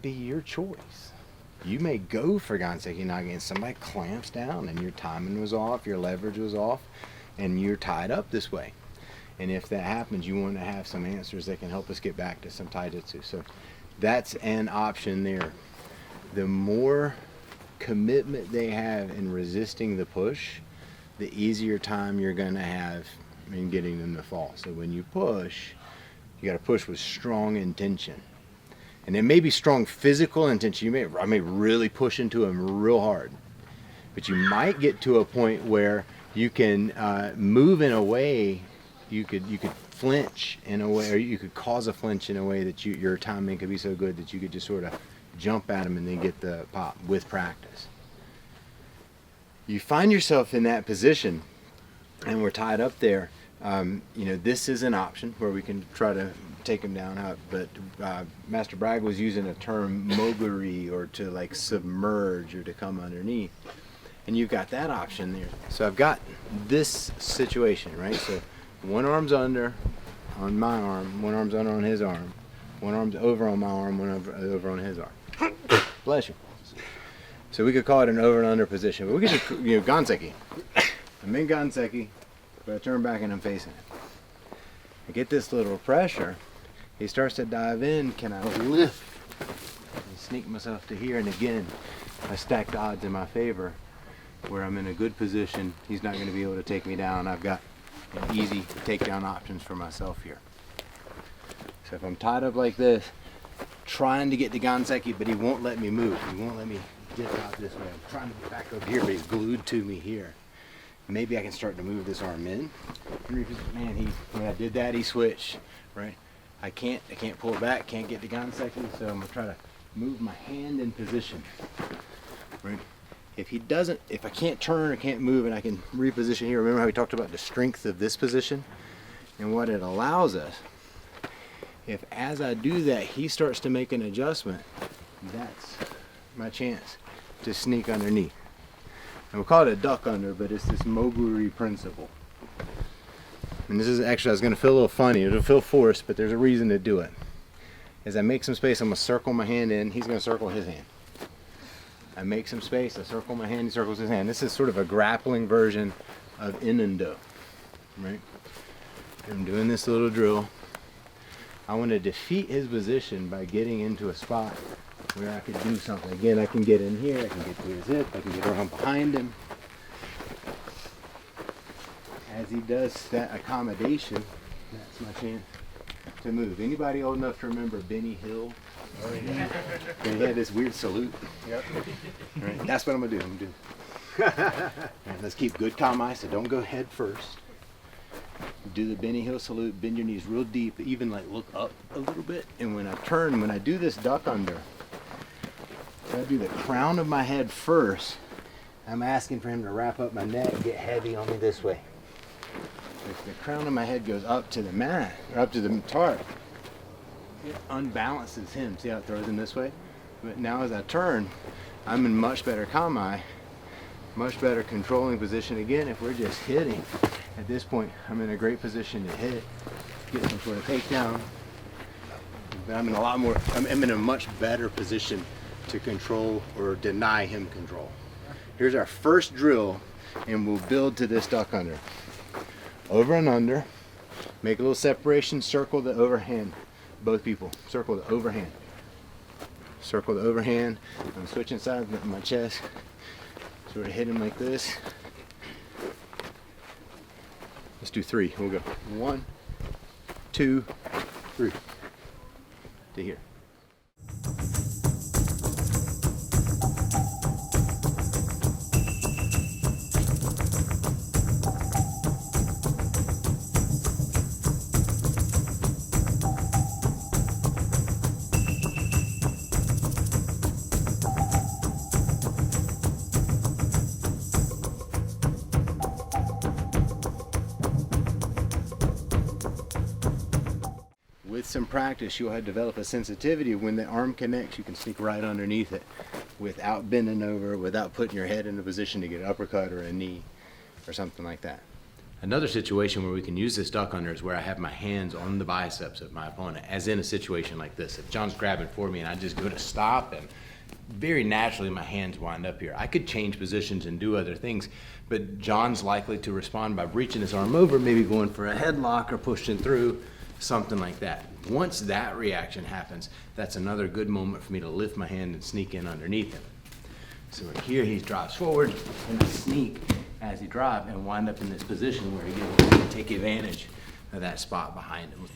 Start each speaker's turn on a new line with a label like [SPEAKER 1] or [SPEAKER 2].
[SPEAKER 1] not be your choice. You may go for Ganseki Nage and somebody clamps down and your timing was off, your leverage was off, and you're tied up this way. And if that happens, you want to have some answers that can help us get back to some Taijutsu. So that's an option there. The more commitment they have in resisting the push, the easier time you're going to have in getting them to fall. So when you push, you got to push with strong intention. And it may be strong physical intention. I may really push into them real hard. But you might get to a point where you can move in a way, you could flinch in a way, or you could cause a flinch in a way that your timing could be so good that you could just sort of jump at them and then get the pop with practice. You find yourself in that position and we're tied up there. This is an option where we can try to take them down, but Master Bragg was using a term moguri, or to like submerge or to come underneath, and you've got that option there. So I've got this situation, right? So one arm's under on my arm, one arm's under on his arm, one arm's over on my arm, one over on his arm. Bless you. So we could call it an over and under position, but we could just, Ganseki. I'm in Ganseki, but I turn back and I'm facing it. I get this little pressure. He starts to dive in. Can I lift and sneak myself to here? And again, I stack the odds in my favor, where I'm in a good position. He's not going to be able to take me down. I've got an easy takedown options for myself here. So if I'm tied up like this, trying to get to Ganseki, but he won't let me move. He won't let me get out this way. I'm trying to get back over here, but he's glued to me here. Maybe I can start to move this arm in. Man, when I did that, he switched, right? I can't pull it back, can't get to Ganseki, so I'm gonna try to move my hand in position, right? If I can't turn or can't move and I can reposition here, remember how we talked about the strength of this position and what it allows us. If as I do that, he starts to make an adjustment, that's my chance to sneak underneath. And we'll call it a duck under, but it's this moguri principle. And this is actually, I was going to feel a little funny, it'll feel forced, but there's a reason to do it. As I make some space, I'm going to circle my hand in, he's going to circle his hand. I make some space, I circle my hand, he circles his hand. This is sort of a grappling version of Inendo, right? I'm doing this little drill. I want to defeat his position by getting into a spot where I could do something. Again, I can get in here, I can get to his hip, I can get around behind him. As he does that accommodation, that's my chance to move. Anybody old enough to remember Benny Hill? Oh, yeah. He had this weird salute. Yep. Right, that's what I'm gonna do. Right, let's keep good kamae, so don't go head first. Do the Benny Hill salute, bend your knees real deep, even like look up a little bit. And when I do this duck under, I do the crown of my head first. I'm asking for him to wrap up my neck, get heavy on me this way. If the crown of my head goes up to the mat, or up to the tarp, it unbalances him. See how it throws him this way? But now as I turn, I'm in much better kamae, much better controlling position. Again, if we're just hitting, at this point, I'm in a great position to hit, get some sort of takedown. But I'm in a much better position to control or deny him control. Here's our first drill, and we'll build to this duck under. Over and under, make a little separation, circle the overhand. Both people, circle the overhand. Circle the overhand. I'm switching sides with my chest. Sort of hit him like this. Let's do 3. We'll go 1, 2, 3. To here. With some practice, you'll have developed a sensitivity. When the arm connects, you can sneak right underneath it without bending over, without putting your head in a position to get an uppercut or a knee or something like that. Another situation where we can use this duck under is where I have my hands on the biceps of my opponent, as in a situation like this. If John's grabbing for me and I just go to stop, and very naturally my hands wind up here. I could change positions and do other things, but John's likely to respond by reaching his arm over, maybe going for a headlock or pushing through, something like that. Once that reaction happens, that's another good moment for me to lift my hand and sneak in underneath him. So here he drives forward, and I sneak as he drives and wind up in this position where he gets to take advantage of that spot behind him.